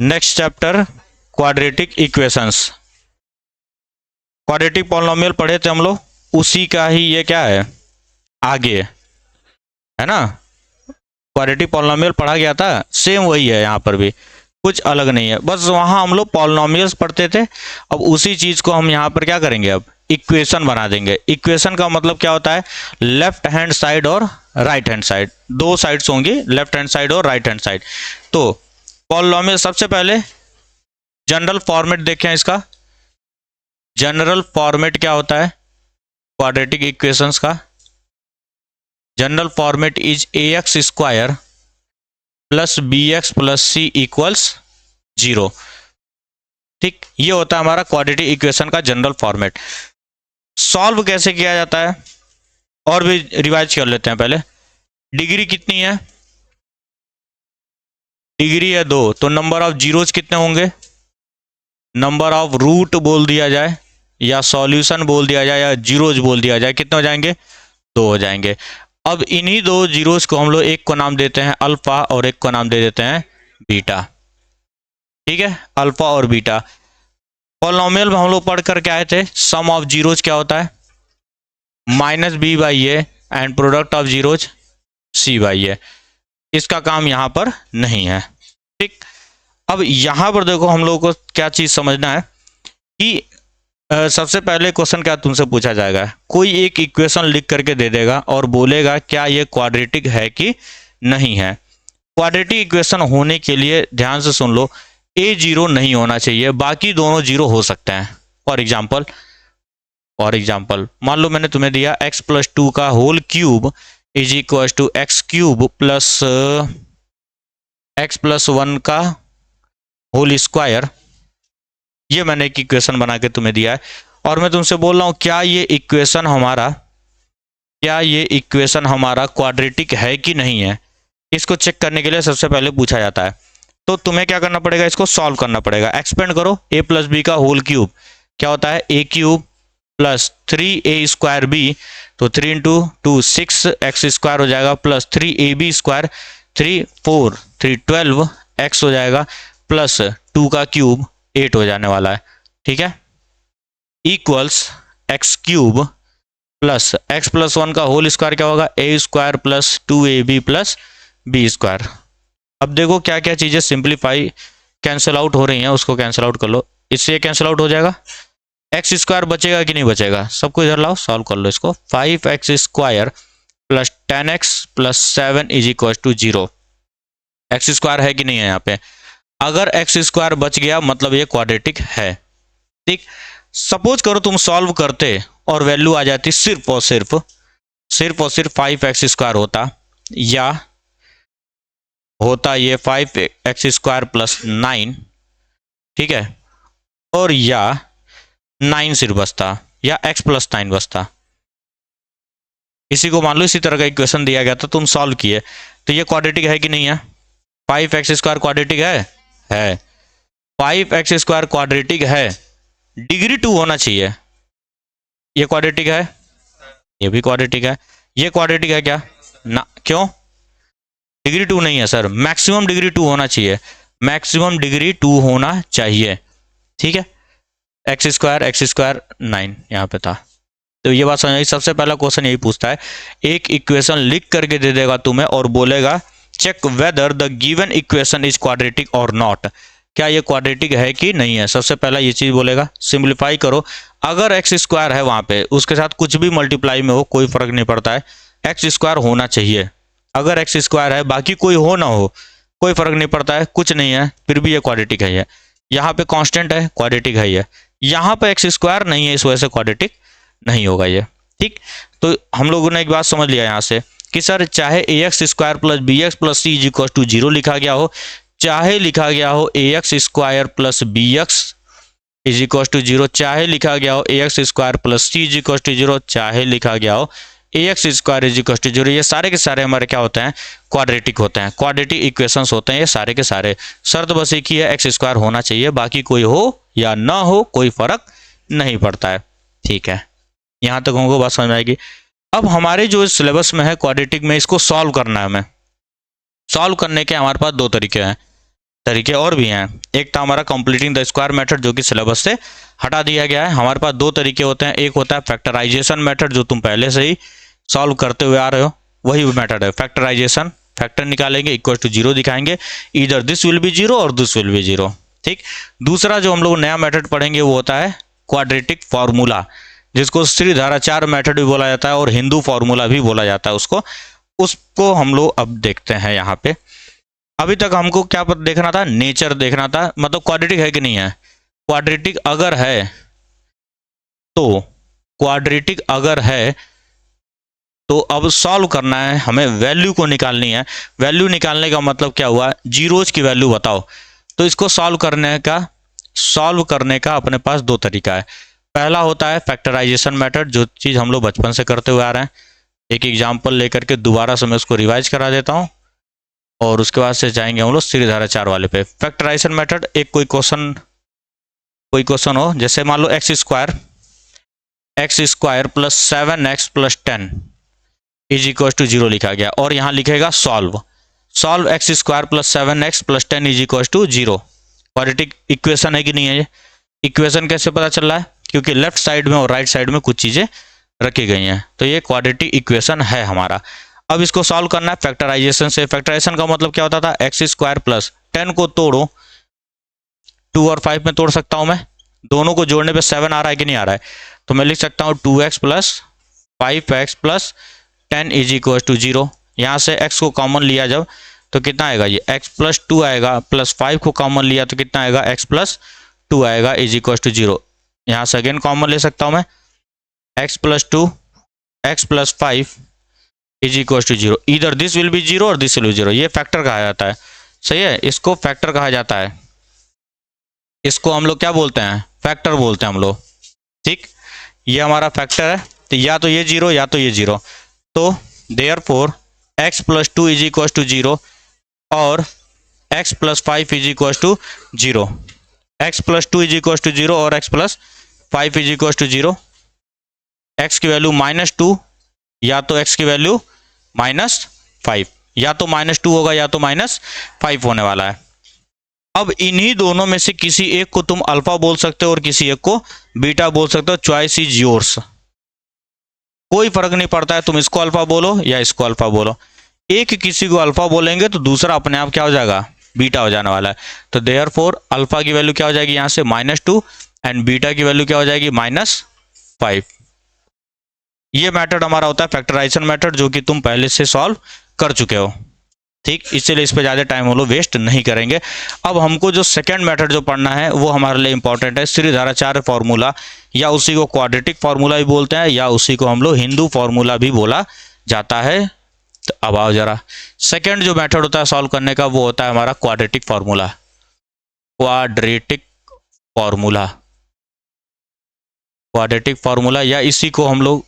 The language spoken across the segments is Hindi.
Next chapter quadratic equations. Quadratic polynomial पढ़े थे हम लोग, उसी का ही ये क्या है, आगे है ना। क्वाड्रेटिक पॉलिनोमियल पढ़ा गया था, सेम वही है यहाँ पर भी, कुछ अलग नहीं है। बस वहां हम लोग पॉलिनोमियल्स पढ़ते थे, अब उसी चीज को हम यहाँ पर क्या करेंगे, अब इक्वेशन बना देंगे। इक्वेशन का मतलब क्या होता है, लेफ्ट हैंड साइड और राइट हैंड साइड, दो साइड्स होंगी, लेफ्ट हैंड साइड और राइट हैंड साइड। तो पॉलिनोमियल, सबसे पहले जनरल फॉर्मेट देखें इसका। जनरल फॉर्मेट क्या होता है क्वाड्रेटिक इक्वेशंस का, general format is ax square plus bx plus c equals 0। ठीक, ये होता है हमारा क्वाड्रेटिक इक्वेशन का जनरल फॉर्मेट। सॉल्व कैसे किया जाता है, और भी रिवाइज कर लेते हैं पहले। डिग्री कितनी है, डिग्री है 2, तो नंबर ऑफ जीरोज कितने होंगे, नंबर ऑफ रूट बोल दिया जाए या सॉल्यूशन बोल दिया जाए या जीरोज बोल दिया जाए, कितने हो जाएंगे, 2 हो जाएंगे। अब इन्हीं दो जीरोज को हम लोग एक को नाम देते हैं अल्फा और एक को नाम दे देते हैं बीटा। ठीक है, अल्फा और बीटा। पॉलिनोमियल में हम लोग पढ़ कर के आए थे, सम ऑफ जीरोज क्या होता है, minus b by a and product of zeros c by a. इसका काम यहां पर नहीं है। ठीक, अब यहां पर देखो हम लोगों को क्या चीज समझना है कि सबसे पहले क्वेश्चन क्या तुमसे पूछा जाएगा, कोई एक इक्वेशन लिख करके दे देगा और बोलेगा क्या ये क्वाड्रेटिक है कि नहीं है। क्वाड्रेटिक इक्वेशन होने के लिए ध्यान से सुन लो, ए जीरो नहीं होना चाहिए, बाकी दोनों जीरो हो सकते हैं। फॉर एग्जाम्पल मान लो मैंने तुम्हें दिया x प्लस 2 का whole cube is equal to x cube plus x plus 1 का होल स्क्वायर। ये मैंने एक इक्वेशन बना के तुम्हें दिया है और मैं तुमसे बोल रहा हूं क्या ये इक्वेशन हमारा क्वाड्रेटिक है कि नहीं है। इसको चेक करने के लिए सबसे पहले पूछा जाता है, तो तुम्हें क्या करना पड़ेगा, इसको सॉल्व करना पड़ेगा। एक्सपेंड करो, a प्लस बी का होल क्यूब क्या होता है, a cube plus 3a square b, तो 3 इंटू 2 6 एक्स स्क्वायर हो जाएगा, प्लस 3ab स्क्वायर 3 4 3 12 x हो जाएगा, प्लस 2 का क्यूब 8 हो जाने वाला है। ठीक है, equals x cube plus x plus 1 का होल स्क्वायर क्या होगा, a square plus 2ab plus b square. अब देखो क्या क्या चीजें सिंप्लीफाई कैंसिल आउट हो रही हैं, उसको कैंसिल आउट कर लो, इससे कैंसिल आउट हो जाएगा। एक्स स्क्वायर बचेगा कि नहीं बचेगा, सबको इधर लाओ, सॉल्व कर लो इसको। 5x square plus 10x plus 7 is equal to 0। X square है कि नहीं है यहाँ पे, अगर एक्स स्क्वायर बच गया मतलब ये क्वाड्रेटिक है। ठीक, सपोज करो तुम सॉल्व करते और वैल्यू आ जाती सिर्फ और सिर्फ 5x स्क्वायर होता, या होता ये 5x स्क्वायर प्लस 9, ठीक है, और या 9 सिर्फ बचता, या x प्लस 9 बचता। इसी को मान लो इसी तरह का इक्वेशन दिया गया था, तुम सॉल्व किए, तो ये क्वाड्रेटिक है कि नहीं है, 5x स्क्वायर क्वाड्रेटिक है 5x स्क्वायर क्वाड्रेटिक है, डिग्री 2 होना चाहिए। ये क्वाड्रेटिक है, ये भी क्वाड्रेटिक है, ये क्वाड्रेटिक है क्या ना, क्यों, डिग्री 2 नहीं है सर, मैक्सिमम डिग्री 2 होना चाहिए, मैक्सिमम डिग्री 2 होना चाहिए। ठीक है, एक्स स्क्वायर 9 यहाँ पे था, तो ये बात समझ आई। सबसे पहला क्वेश्चन यही पूछता है, एक इक्वेशन लिख करके दे देगा तुम्हें और बोलेगा check whether the given equation is quadratic और नॉट, क्या ये क्वाड्रेटिक है कि नहीं है। सबसे पहला ये चीज बोलेगा, सिंप्लीफाई करो, अगर एक्स स्क्वायर है वहां पे उसके साथ कुछ भी मल्टीप्लाई में हो कोई फर्क नहीं पड़ता है, एक्स स्क्वायर होना चाहिए। अगर एक्स स्क्वायर है बाकी कोई हो ना हो कोई फर्क नहीं पड़ता है, कुछ नहीं है फिर भी ये क्वाड्रेटिक है। ये यहाँ पे कांस्टेंट है, क्वाड्रेटिक है ये, यहाँ पे एक्स स्क्वायर नहीं है, इस वजह से क्वाड्रेटिक नहीं होगा ये। ठीक, तो हम लोगों ने एक बात समझ लिया यहाँ से कि सर चाहे ax square plus bx plus c is equal to 0 लिखा गया हो, चाहे लिखा गया हो ax square plus bx is equal to 0, चाहे लिखा गया हो ax square plus c is equal to 0, चाहे लिखा गया हो ax square is equal to 0, ये सारे के सारे हमारे क्या होते हैं, क्वाड्रेटिक होते हैं, क्वाड्रेटिक इक्वेशंस होते हैं ये सारे के सारे। शर्त बस एक ही है, एक्स स्क्वायर होना चाहिए, बाकी कोई हो या ना हो कोई फर्क नहीं पड़ता है। ठीक है, यहाँ तक हमको बात समझ आएगी। अब हमारे जो सिलेबस में है क्वाड्रेटिक में, इसको सॉल्व करना है हमें। सॉल्व करने के हमारे पास दो तरीके हैं, तरीके और भी हैं। एक था हमारा कंप्लीटिंग द स्क्वायर मेथड जो कि सिलेबस से हटा दिया गया है। हमारे पास दो तरीके होते हैं, एक होता है फैक्टराइजेशन मेथड जो तुम पहले से ही सॉल्व करते हुए आ रहे हो, वही मेथड है फैक्टराइजेशन। फैक्टर निकालेंगे इक्वल टू 0 दिखाएंगे, इधर दिस विल बी 0 और दिस विल बी 0। ठीक, दूसरा जो हम लोग नया मेथड पढ़ेंगे वो होता है क्वाड्रेटिक फॉर्मूला, जिसको श्रीधाराचार्य मेथड भी बोला जाता है और हिंदू फॉर्मूला भी बोला जाता है उसको हम लोग अब देखते हैं यहाँ पे। अभी तक हमको क्या देखना था, नेचर देखना था, मतलब क्वाड्रेटिक है कि नहीं है। क्वाड्रेटिक अगर है तो क्वाड्रेटिक अगर है तो अब सॉल्व करना है, हमें वैल्यू को निकालनी है। वैल्यू निकालने का मतलब क्या हुआ, जीरोज की वैल्यू बताओ। तो इसको सॉल्व करने का अपने पास दो तरीका है। पहला होता है फैक्टराइजेशन मेथड, जो चीज़ हम लोग बचपन से करते हुए आ रहे हैं। एक एग्जाम्पल लेकर के दोबारा से मैं उसको रिवाइज करा देता हूँ और उसके बाद से जाएंगे हम लोग श्रीधाराचार्य वाले पे। फैक्टराइजेशन मेथड, एक कोई क्वेश्चन हो, जैसे मान लो x square plus 7x plus 10 is equal to 0 लिखा गया, और यहाँ लिखेगा solve x square plus 7x plus 10 is equal to 0। Quadratic equation है कि नहीं है ये? इक्वेशन कैसे पता चल रहा है, क्योंकि लेफ्ट साइड में और राइट साइड में कुछ चीज़ें रखी गई हैं, तो ये क्वाड्रेटिक इक्वेशन है हमारा। अब इसको सॉल्व करना है फैक्टराइजेशन से। फैक्टराइजेशन का मतलब क्या होता था, एक्स स्क्वायर प्लस 10 को तोड़ो, 2 और 5 में तोड़ सकता हूं मैं, दोनों को जोड़ने पे 7 आ रहा है कि नहीं आ रहा है, तो मैं लिख सकता हूं 2x plus 5x plus 10 is equal to 0। यहाँ से x को कॉमन लिया जब तो कितना आएगा, ये x प्लस 2 आएगा, प्लस 5 को कॉमन लिया तो कितना आएगा, x प्लस 2 आएगा इज इक्वल टू 0। यहाँ से अगेन कॉमन ले सकता हूँ मैं, x plus 2 x plus 5 is equal to 0। इधर दिस विल बी 0 और दिस विल बी 0। ये फैक्टर कहा जाता है, सही है, इसको फैक्टर कहा जाता है। इसको हम लोग क्या बोलते हैं, फैक्टर बोलते हैं हम लोग। ठीक, ये हमारा फैक्टर है, तो या तो ये 0 या तो ये 0। तो therefore x plus 2 is equal to 0 और x plus 5 is equal to 0। x plus 2 is equal to 0 और x plus 5 is equal to 0। x की वैल्यू -2 या तो x की वैल्यू -5, या तो -2 होगा या तो -5 होने वाला है। अब इन्हीं दोनों में से किसी एक को तुम अल्फा बोल सकते हो और किसी एक को बीटा बोल सकते हो, चॉइस इज योर्स। कोई फर्क नहीं पड़ता है, तुम इसको अल्फा बोलो या इसको अल्फा बोलो। एक किसी को अल्फा बोलेंगे तो दूसरा अपने आप क्या हो जाएगा, बीटा हो जाने वाला है। तो देयरफॉर अल्फा की वैल्यू क्या हो जाएगी यहां से -2 एंड बीटा की वैल्यू क्या हो जाएगी -5। ये मेथड हमारा होता है फैक्टराइजेशन मेथड, जो कि तुम पहले से सॉल्व कर चुके हो। ठीक, इसलिए इस पर ज़्यादा टाइम हम लोग वेस्ट नहीं करेंगे। अब हमको जो सेकंड मेथड जो पढ़ना है वो हमारे लिए इंपॉर्टेंट है, श्रीधाराचार्य फॉर्मूला, या उसी को क्वाड्रेटिक फॉर्मूला भी बोलते हैं, या उसी को हम लोग हिंदू फॉर्मूला भी बोला जाता है। तो अब आओ जरा, सेकंड जो मेथड होता है सॉल्व करने का वो होता है हमारा क्वाड्रेटिक फॉर्मूला। क्वाड्रेटिक फॉर्मूला या इसी को हम लोग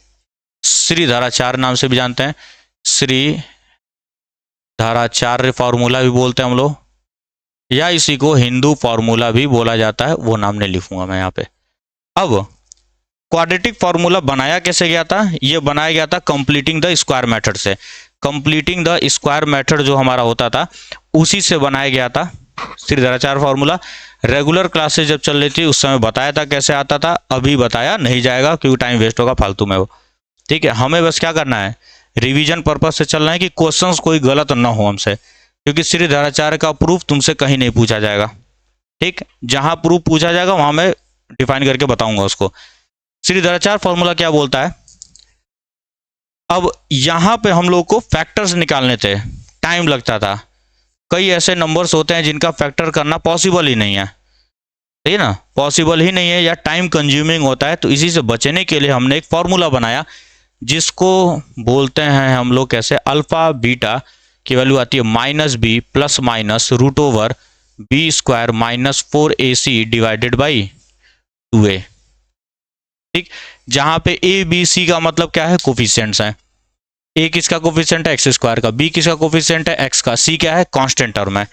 श्रीधाराचार्य नाम से भी जानते हैं, श्रीधाराचार्य फॉर्मूला भी बोलते हैं हम लोग, या इसी को हिंदू फॉर्मूला भी बोला जाता है, वो नाम नहीं लिखूंगा मैं यहाँ पे। अब क्वाड्रेटिक फॉर्मूला बनाया कैसे गया था, ये बनाया गया था कंप्लीटिंग द स्क्वायर मेथड से। कंप्लीटिंग द स्क्वायर मेथड जो हमारा होता था उसी से बनाया गया था श्रीधाराचार्य फॉर्मूला। रेगुलर क्लासेस जब चल रही थी उस समय बताया था कैसे आता था, अभी बताया नहीं जाएगा क्योंकि टाइम वेस्ट होगा फालतू में वो। ठीक है, हमें बस क्या करना है, रिवीजन पर्पज से चलना है कि क्वेश्चंस कोई गलत ना हो हमसे, क्योंकि श्रीधाराचार्य का प्रूफ तुमसे कहीं नहीं पूछा जाएगा। ठीक, जहां प्रूफ पूछा जाएगा वहां मैं डिफाइन करके बताऊंगा उसको। श्रीधाराचार्य फॉर्मूला क्या बोलता है, अब यहां पे हम लोग को फैक्टर्स निकालने थे, टाइम लगता था। कई ऐसे नंबर्स होते हैं जिनका फैक्टर करना पॉसिबल ही नहीं है, सही है ना, पॉसिबल ही नहीं है या टाइम कंज्यूमिंग होता है। तो इसी से बचने के लिए हमने एक फॉर्मूला बनाया जिसको बोलते हैं हम लोग कैसे, अल्फा बीटा की वैल्यू आती है -b plus minus √b² -4ac divided by 2a। ठीक, जहां पे a b c का मतलब क्या है, कोफिशिएंट्स हैं। a किसका कोफिशिएंट है, x² का, b किसका कोफिशिएंट है, x का, c क्या है, कांस्टेंट टर्म है।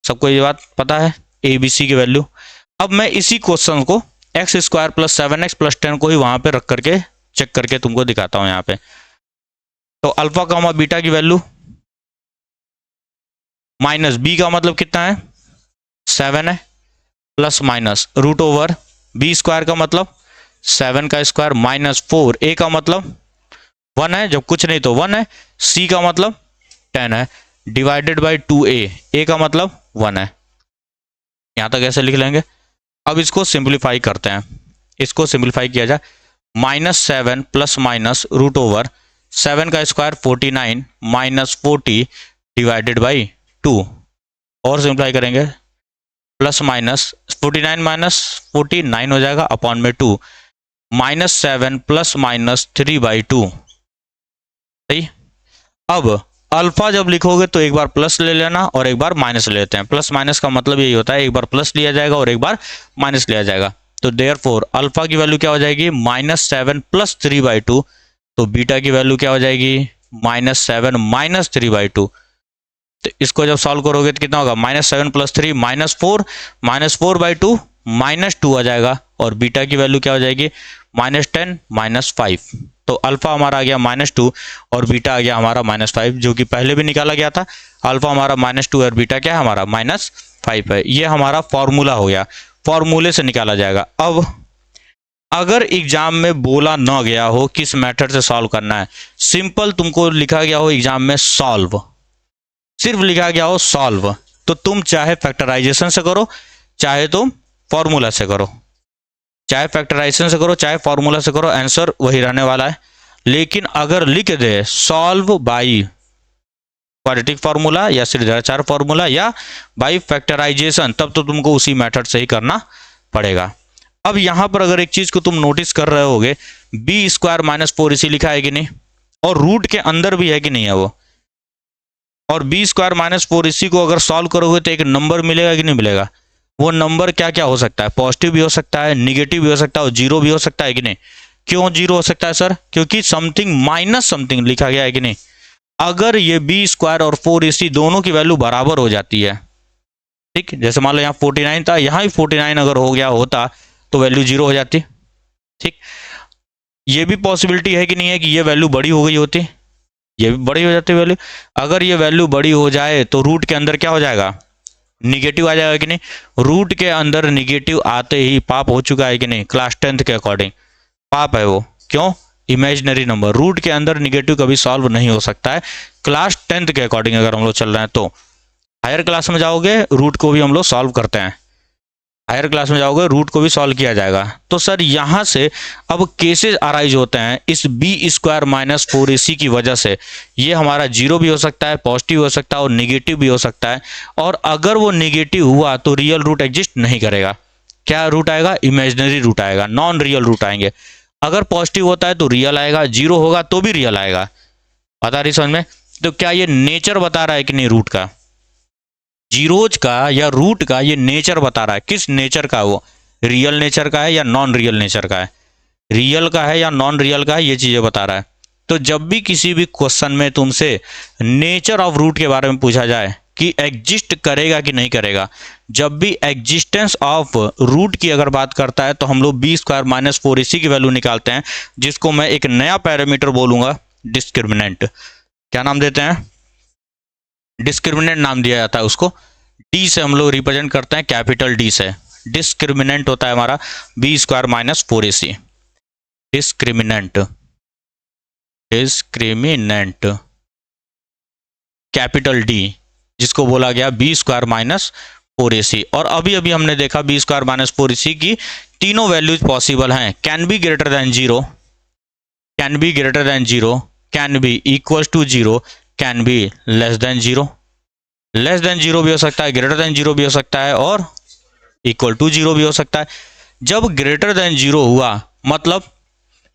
सबको ये बात पता है, a b c की वैल्यू। अब मैं इसी क्वेश्चन को x² प्लस 7x प्लस 10 को ही वहां पे रख करके चेक करके तुमको दिखाता हूं यहाँ पे। तो अल्फा का बीटा की वैल्यू -b का मतलब कितना है 7 है plus minus root over b square का मतलब 7 का स्क्वायर माइनस 4, ए का मतलब 1 है, जब कुछ नहीं तो 1 है, सी का मतलब 10 है, डिवाइडेड बाई 2a, ए का मतलब 1 है। यहां तक ऐसे लिख लेंगे। अब इसको सिंप्लीफाई करते हैं, इसको सिंप्लीफाई किया जाए, -7 प्लस माइनस रूट ओवर 7 का स्क्वायर 49 माइनस 40 डिवाइडेड बाई 2, और सिंप्लीफाई करेंगे प्लस माइनस 49 माइनस 49 हो जाएगा अपॉन में 2, -7 प्लस माइनस 3/2। सही। अब अल्फा जब लिखोगे तो एक बार प्लस ले लेना और एक बार माइनस ले लेते हैं। प्लस माइनस का मतलब यही होता है, एक बार प्लस लिया जाएगा और एक बार माइनस लिया जाएगा। तो देयरफॉर अल्फा की वैल्यू क्या हो जाएगी, -7 प्लस 3/2। तो बीटा की वैल्यू क्या हो जाएगी, -7 माइनस 3/2। तो इसको जब सॉल्व करोगे तो कितना होगा, -7 प्लस 3 -4, -4/2 -2 आ जाएगा, और बीटा की वैल्यू क्या हो जाएगी, -10 -5। तो अल्फा हमारा आ गया -2 और बीटा आ गया हमारा -5, जो कि पहले भी निकाला गया था। अल्फा हमारा -2 और बीटा क्या है हमारा -5 है। ये हमारा फॉर्मूला हो गया, फॉर्मूले से निकाला जाएगा। अब अगर एग्जाम में बोला ना गया हो किस मेथड से सॉल्व करना है, सिंपल तुमको लिखा गया हो एग्जाम में सॉल्व, सिर्फ लिखा गया हो सॉल्व, तो तुम चाहे फैक्टराइजेशन से करो, चाहे तुम फॉर्मूला से करो, चाहे फैक्टराइजेशन से करो चाहे फॉर्मूला से करो, आंसर वही रहने वाला है। लेकिन अगर लिख they solve by quadratic formula या श्रीधराचार्य फार्मूला या बाई फैक्टराइजेशन, तब तो तुमको उसी मेथड से ही करना पड़ेगा। अब यहां पर अगर एक चीज को तुम नोटिस कर रहे होगे, बी स्क्वायर -4ac लिखा है कि नहीं, और रूट के अंदर भी है कि नहीं है वो, और बी स्क्वायर -4ac को अगर सॉल्व करोगे तो एक नंबर मिलेगा कि नहीं मिलेगा। वो नंबर क्या क्या हो सकता है, पॉजिटिव भी हो सकता है, निगेटिव भी हो सकता है, और जीरो भी हो सकता है कि नहीं। क्यों जीरो हो सकता है सर, क्योंकि समथिंग माइनस समथिंग लिखा गया है कि नहीं। अगर ये बी स्क्वायर और 4ac दोनों की वैल्यू बराबर हो जाती है, ठीक, जैसे मान लो यहाँ 49 था, यहाँ भी 49 अगर हो गया होता तो वैल्यू जीरो हो जाती। ठीक, ये भी पॉसिबिलिटी है कि नहीं है कि ये वैल्यू बड़ी हो गई होती, ये भी बड़ी हो जाती वैल्यू। अगर ये वैल्यू बड़ी हो जाए तो रूट के अंदर क्या हो जाएगा, निगेटिव आ जाएगा कि नहीं। रूट के अंदर निगेटिव आते ही पाप हो चुका है कि नहीं, क्लास 10th के अकॉर्डिंग पाप है वो। क्यों, इमेजिनरी नंबर, रूट के अंदर निगेटिव कभी सॉल्व नहीं हो सकता है क्लास 10th के अकॉर्डिंग। अगर हम लोग चल रहे हैं तो हायर क्लास में जाओगे रूट को भी हम लोग सॉल्व करते हैं, हायर क्लास में जाओगे रूट को भी सॉल्व किया जाएगा। तो सर यहां से अब केसेस अराइज होते हैं इस बी स्क्वायर -4ac की वजह से। ये हमारा जीरो भी हो सकता है, पॉजिटिव हो सकता है और निगेटिव भी हो सकता है। और अगर वो निगेटिव हुआ तो रियल रूट एग्जिस्ट नहीं करेगा। क्या रूट आएगा, इमेजिनरी रूट आएगा, नॉन रियल रूट आएंगे। अगर पॉजिटिव होता है तो रियल आएगा, जीरो होगा तो भी रियल आएगा। बता रही समझ में। तो क्या ये नेचर बता रहा है कि नहीं रूट का, जीरोज का या रूट का ये नेचर बता रहा है। किस नेचर का, वो रियल नेचर का है या नॉन रियल नेचर का है, रियल का है या नॉन रियल का है, ये चीजें बता रहा है। तो जब भी किसी भी क्वेश्चन में तुमसे नेचर ऑफ रूट के बारे में पूछा जाए कि एग्जिस्ट करेगा कि नहीं करेगा, जब भी एग्जिस्टेंस ऑफ रूट की अगर बात करता है तो हम लोग बी स्क्वायर -4ac की वैल्यू निकालते हैं, जिसको मैं एक नया पैरामीटर बोलूंगा डिस्क्रिमिनेंट। क्या नाम देते हैं, डिस्क्रिमिनेंट नाम दिया जाता है उसको। डी से हम लोग रिप्रेजेंट करते हैं, कैपिटल डी से। डिस्क्रिमिनेंट होता है हमारा b square -4ac। Discriminant, discriminant capital D, जिसको बोला गया बी स्क्वायर -4ac। और अभी अभी हमने देखा बी स्क्वायर -4ac की तीनों वैल्यूज पॉसिबल हैं। Can be greater than zero, can be greater than zero, can be equal to zero, can be less than zero. Less than zero भी हो सकता है, ग्रेटर देन जीरो भी हो सकता है, और इक्वल टू जीरो भी हो सकता है। जब ग्रेटर देन जीरो हुआ मतलब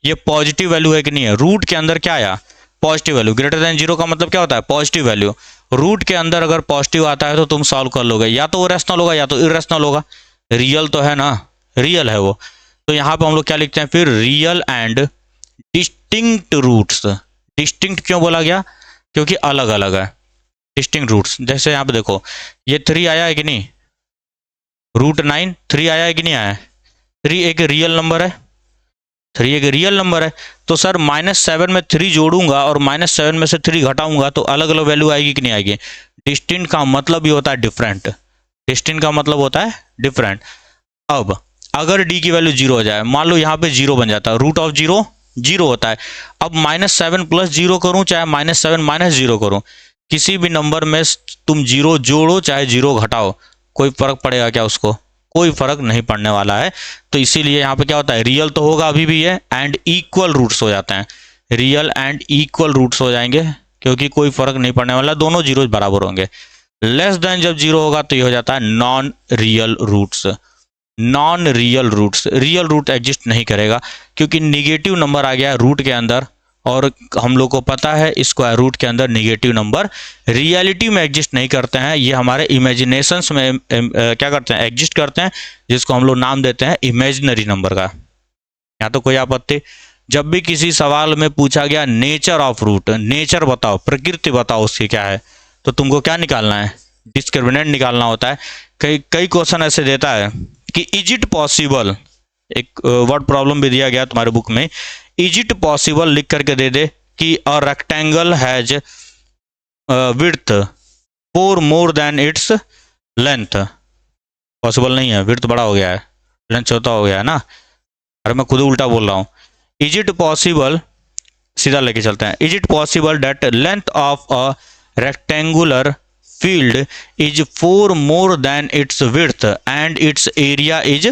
ये पॉजिटिव वैल्यू है कि नहीं है, रूट के अंदर क्या आया, positive value. Greater than zero का मतलब क्या होता है, पॉजिटिव वैल्यू। रूट के अंदर अगर पॉजिटिव आता है तो तुम सॉल्व कर लोगे, या तो वो रैशनल होगा या तो इरेशनल होगा। रियल तो है ना, रियल है वो। तो यहां पर हम लोग क्या लिखते हैं फिर, real and distinct roots. Distinct क्यों बोला गया, क्योंकि अलग अलग है, डिस्टिंक्ट रूट्स। जैसे यहाँ पे देखो ये 3 आया है कि नहीं, √9 3 आया है कि नहीं आया है। 3 एक रियल नंबर है, 3 एक रियल नंबर है। तो सर -7 में 3 जोड़ूंगा और -7 में से 3 घटाऊंगा तो अलग अलग वैल्यू आएगी कि नहीं आएगी। डिस्टिंक्ट का मतलब ही होता है डिफरेंट। डिस्टिंक्ट का मतलब होता है डिफरेंट। अब अगर डी की वैल्यू जीरो हो जाए, मान लो यहाँ पे जीरो बन जाता है, रूट ऑफ जीरो जीरो होता है। अब -7 प्लस जीरो करूँ चाहे -7 माइनस जीरो करूँ, किसी भी नंबर में तुम जीरो जोड़ो चाहे जीरो घटाओ, कोई फर्क पड़ेगा क्या उसको? कोई फर्क नहीं पड़ने वाला है। तो इसीलिए यहाँ पे क्या होता है, रियल तो होगा अभी भी है, एंड इक्वल रूट्स हो जाते हैं, रियल एंड इक्वल रूट्स हो जाएंगे, क्योंकि कोई फर्क नहीं पड़ने वाला, दोनों जीरो बराबर होंगे। लेस देन जब जीरो होगा तो ये हो जाता है non real roots. Non real roots, real root exist नहीं करेगा, क्योंकि निगेटिव नंबर आ गया रूट के अंदर, और हम लोग को पता है स्क्वायर रूट के अंदर निगेटिव नंबर रियलिटी में एग्जिस्ट नहीं करते हैं, ये हमारे इमेजिनेशंस में क्या करते हैं, एग्जिस्ट करते हैं, जिसको हम लोग नाम देते हैं इमेजिनरी नंबर का। यहाँ तो कोई आपत्ति? जब भी किसी सवाल में पूछा गया नेचर ऑफ रूट, नेचर बताओ, प्रकृति बताओ उसकी क्या है, तो तुमको क्या निकालना है, डिस्क्रिमिनेंट निकालना होता है। कई क्वेश्चन ऐसे देता है कि इज इट पॉसिबल, एक वर्ड प्रॉब्लम भी दिया गया तुम्हारे बुक में, इज इट पॉसिबल लिख करके दे दे कि a rectangle has width 4 more than its length. Possible नहीं है, विड्थ बड़ा हो गया है, लेंथ छोटा हो गया है ना। अरे मैं खुद उल्टा बोल रहा हूँ। इज इट पॉसिबल, सीधा लेके चलते हैं, is it possible that length of a rectangular field is 4 more than its width and its area is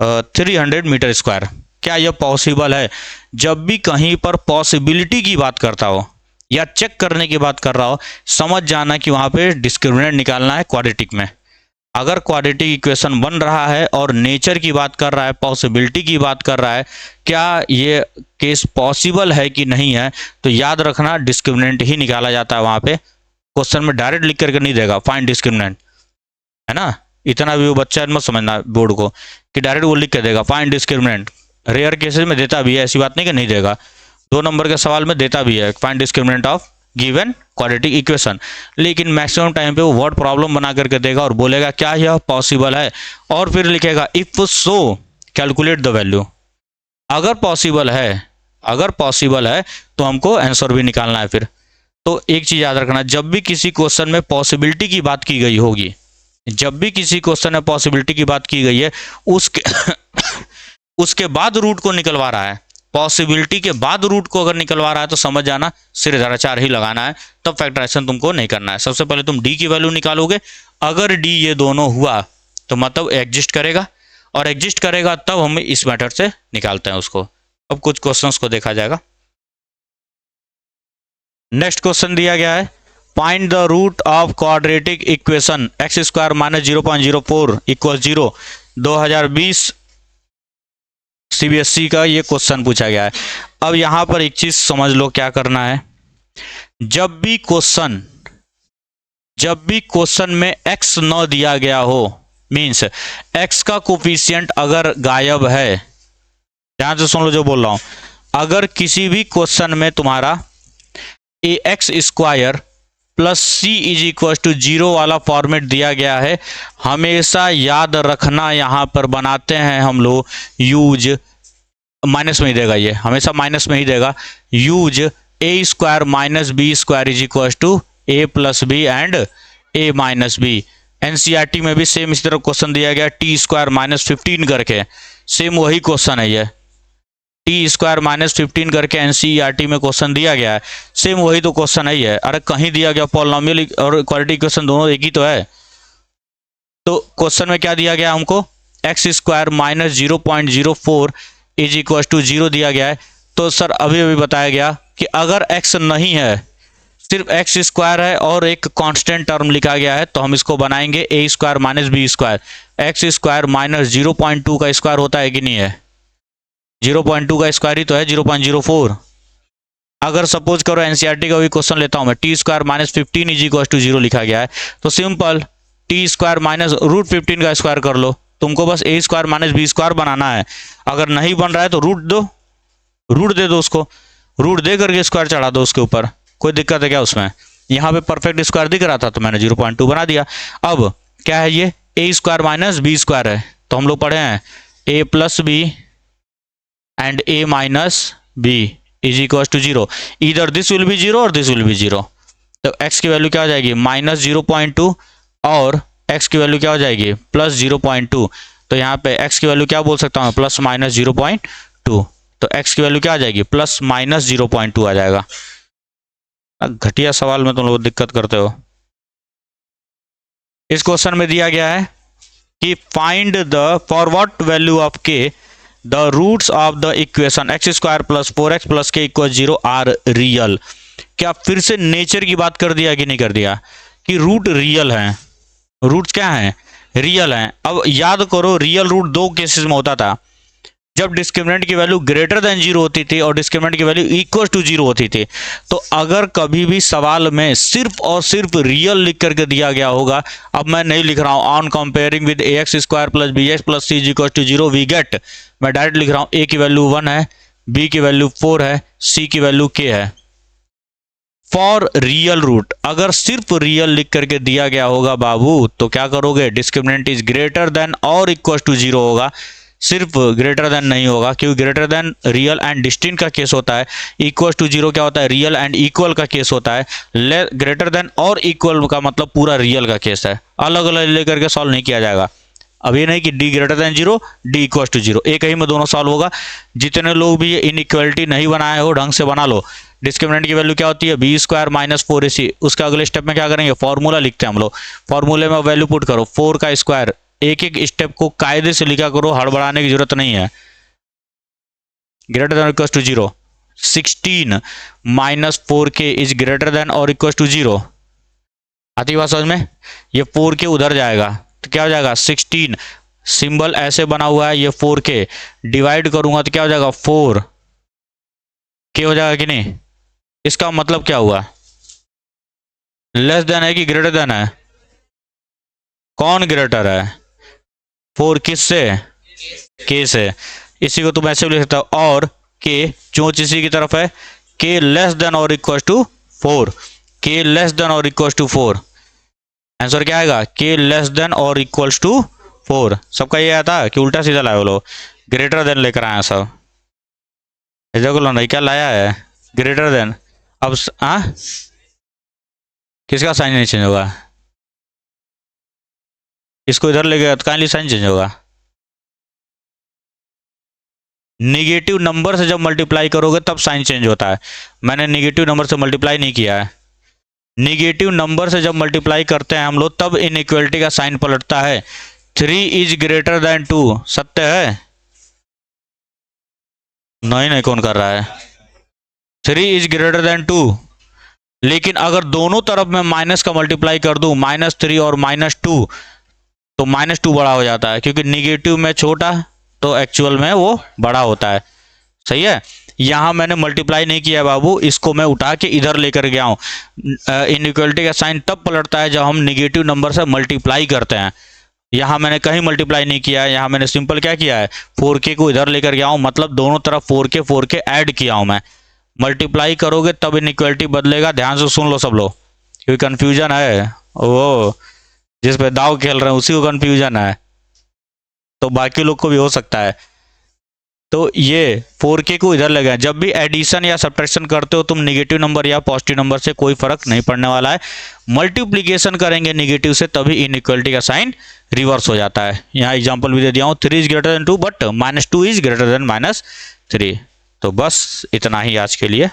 300 metre square. क्या यह पॉसिबल है? जब भी कहीं पर पॉसिबिलिटी की बात करता हो या चेक करने की बात कर रहा हो, समझ जाना कि वहां पे डिस्क्रिमिनेंट निकालना है क्वाड्रेटिक में। अगर क्वाड्रेटिक इक्वेशन बन रहा है और नेचर की बात कर रहा है, पॉसिबिलिटी की बात कर रहा है, क्या ये केस पॉसिबल है कि नहीं है, तो याद रखना डिस्क्रिमिनेंट ही निकाला जाता है वहां पे। क्वेश्चन में डायरेक्ट लिख करके नहीं देगा फाइंड डिस्क्रिमिनेंट, है ना। इतना भी वो बच्चा मत समझना बोर्ड को कि डायरेक्ट वो लिख के देगा फाइंड डिस्क्रिमिनेंट। रेयर केसेस में देता भी है, ऐसी बात नहीं कि नहीं देगा, 2 नंबर के सवाल में देता भी है find discriminant of given quadratic equation, लेकिन मैक्सिमम टाइम पे वो वर्ड प्रॉब्लम बना करके देगा और बोलेगा क्या यह पॉसिबल है, और फिर लिखेगा if so calculate the value. अगर पॉसिबल है, अगर पॉसिबल है तो हमको आंसर भी निकालना है फिर। तो एक चीज याद रखना, जब भी किसी क्वेश्चन में पॉसिबिलिटी की बात की गई होगी, जब भी किसी क्वेश्चन में पॉसिबिलिटी की बात की गई है, उसके बाद रूट को निकलवा रहा है, पॉसिबिलिटी के बाद रूट को अगर निकलवा रहा है तो समझ जाना सिर्फ जरा 4 ही लगाना है, तब फैक्टराइजेशन तुमको नहीं करना है। सबसे पहले तुम डी की वैल्यू निकालोगे, अगर डी ये दोनों हुआ तो मतलब एग्जिस्ट करेगा, और एग्जिस्ट करेगा तब हम इस मेथड से निकालते हैं उसको। अब कुछ क्वेश्चंस को देखा जाएगा। नेक्स्ट क्वेश्चन दिया गया है, find the root of quadratic equation x square minus 0.04 equal 0। 2020 CBSE का ये क्वेश्चन पूछा गया है। अब यहां पर एक चीज समझ लो क्या करना है, जब भी क्वेश्चन में x न दिया गया हो, मींस x का कोफिशिएंट अगर गायब है, ध्यान से सुन लो जो बोल रहा हूं, अगर किसी भी क्वेश्चन में तुम्हारा ax square plus c is equal to 0 वाला फॉर्मेट दिया गया है, हमेशा याद रखना, यहां पर बनाते हैं हम लोग यूज, माइनस में ही देगा, ये हमेशा माइनस में ही देगा, use a square minus B square is equal to a plus b and a minus b. NCERT में भी सेम इसी तरह क्वेश्चन दिया गया, टी स्क्वायर माइनस 15 करके, सेम वही क्वेश्चन है ये, टी स्क्वायर माइनस 15 करके एनसीईआरटी में क्वेश्चन दिया गया है, सेम वही तो क्वेश्चन है ये। अरे कहीं दिया गया पॉलिनोमियल और क्वाड्रेटिक इक्वेशन दोनों एक ही तो है। तो क्वेश्चन में क्या दिया गया हमको, X square minus 0.04 is equal to 0 दिया गया है। तो सर अभी अभी बताया गया कि अगर x नहीं है, सिर्फ एक्स स्क्वायर है और एक कांस्टेंट टर्म लिखा गया है, तो हम इसको बनाएंगे a square minus B square. X square minus 0.2 का स्क्वायर होता है कि नहीं है, 0.2 का स्क्वायर ही तो है 0.04। अगर सपोज करो एनसीईआरटी का भी क्वेश्चन लेता हूं मैं, T square minus 15 is equal to 0 लिखा गया है, तो simple T square minus root 15 का स्क्वायर कर लो, तुमको बस A square minus B square बनाना है। अगर नहीं बन रहा है तो रूट दो, रूट दे दो उसको, रूट दे करके स्क्वायर चढ़ा दो उसके ऊपर, कोई दिक्कत है क्या उसमें? यहाँ पे परफेक्ट स्क्वायर दिख रहा था तो मैंने 0.2 बना दिया। अब क्या है ये, a square minus B square है, तो हम लोग पढ़े हैं a plus b and a minus b is equal to 0, इधर दिस विल बी 0 और दिस विल बी 0। तो x की वैल्यू क्या हो जाएगी, माइनस 0.2 और x की वैल्यू क्या हो जाएगी प्लस 0.2, तो यहाँ पे x की वैल्यू क्या बोल सकता हूँ प्लस माइनस 0.2, तो x की वैल्यू क्या आ जाएगी प्लस माइनस 0.2 आ जाएगा। घटिया सवाल में तुम लोग दिक्कत करते हो। इस क्वेश्चन में दिया गया है कि find the for what value of k the roots of the equation x square plus 4x plus K equal 0 are real. क्या फिर से नेचर की बात कर दिया कि नहीं कर दिया कि रूट रियल है, रूट्स क्या हैं रियल हैं। अब याद करो रियल रूट दो केसेस में होता था, जब डिस्क्रिमिनेंट की वैल्यू ग्रेटर देन 0 होती थी और डिस्क्रिमिनेंट की वैल्यू इक्वल टू 0 होती थी। तो अगर कभी भी सवाल में सिर्फ और सिर्फ रियल लिख करके दिया गया होगा, अब मैं नहीं लिख रहा हूं on comparing with ax square plus bx plus c equal to 0 we get, मैं डायरेक्ट लिख रहा हूं a की वैल्यू 1 है, b की वैल्यू 4 है, c की वैल्यू k है। फॉर रियल रूट अगर सिर्फ रियल लिख करके दिया गया होगा बाबू, तो क्या करोगे डिस्क्रिमिनेंट इज ग्रेटर देन और इक्वल टू 0 होगा, सिर्फ ग्रेटर देन नहीं होगा, क्योंकि greater than real and distinct का केस होता है, इक्वल टू 0 क्या होता है रियल एंड इक्वल का केस होता है, ग्रेटर देन और इक्वल का मतलब पूरा रियल का केस है, अलग अलग लेकर के सॉल्व नहीं किया जाएगा। अब ये नहीं कि D greater than 0 D equal to 0, एक ही में दोनों सॉल्व होगा। जितने लोग भी ये इनइक्वालिटी नहीं बनाए हो ढंग से बना लो। डिस्क्रिमिनेंट की वैल्यू क्या होती है बी स्क्वायर माइनस 4ac, उसका अगले स्टेप में क्या करेंगे फॉर्मूला लिखते हैं हम लोग, फॉर्मूले में वैल्यू पुट करो 4 का स्क्वायर, एक एक स्टेप को कायदे से लिखा करो, हड़बड़ाने की जरूरत नहीं है। Greater than equal to 0, 16 minus 4k is greater than और इक्वल टू 0। आती बात समझ में, ये 4k उधर जाएगा तो क्या हो जाएगा 16, सिंबल ऐसे बना हुआ है ये 4k, डिवाइड करूंगा तो क्या हो जाएगा 4k हो जाएगा कि नहीं। इसका मतलब क्या हुआ लेस देन है कि ग्रेटर देन है, कौन ग्रेटर है 4 किससे k से, इसी को तुम ऐसे भी लिख सकते हो, और k चोंच इसी की तरफ है, k लेस देन और equal to 4, k less than और इक्वल टू 4, आंसर क्या आएगा k लेस देन और इक्वल टू 4। सबका ये आया था कि उल्टा सीधा लाए वो लोग, ग्रेटर देन लेकर आया सब, देखो लो नहीं क्या लाया है ग्रेटर देन। अब किसका साइन नहीं चेंज होगा, इसको इधर ले गया तो कहां साइन चेंज होगा। निगेटिव नंबर से जब मल्टीप्लाई करोगे तब साइन चेंज होता है, मैंने निगेटिव नंबर से मल्टीप्लाई नहीं किया है। निगेटिव नंबर से जब मल्टीप्लाई करते हैं हम लोग तब इनइक्वालिटी का साइन पलटता है। 3 इज ग्रेटर देन 2 सत्य है, नहीं कौन कर रहा है, 3 इज ग्रेटर देन 2, लेकिन अगर दोनों तरफ में माइनस का मल्टीप्लाई कर दूं -3 और -2 तो -2 बड़ा हो जाता है, क्योंकि निगेटिव में छोटा तो एक्चुअल में वो बड़ा होता है। सही है, यहां मैंने मल्टीप्लाई नहीं किया बाबू, इसको मैं उठा के इधर लेकर गया हूं। इनइक्वालिटी का साइन तब पलटता है जब हम निगेटिव नंबर से मल्टीप्लाई करते हैं, यहां मैंने कहीं मल्टीप्लाई नहीं किया है, यहां मैंने सिंपल क्या किया है 4k को इधर लेकर गया हूं, मतलब दोनों तरफ 4k ऐड किया हूं मैं। मल्टीप्लाई करोगे तब इनइक्वालिटी बदलेगा, ध्यान से सुन लो सब लोग, क्योंकि कंफ्यूजन है, वो जिस पे दाव खेल रहे हैं उसी को कंफ्यूजन है, तो बाकी लोग को भी हो सकता है। तो ये 4k को इधर लगा, जब भी एडिशन या सब्ट्रैक्शन करते हो तुम निगेटिव नंबर या पॉजिटिव नंबर से कोई फर्क नहीं पड़ने वाला है, मल्टीप्लीकेशन करेंगे निगेटिव से तभी इनइक्वालिटी का साइन रिवर्स हो जाता है। यहाँ एग्जांपल भी दे दिया हूँ, 3 is greater then 2 but -2 is greater then -3। तो बस इतना ही आज के लिए।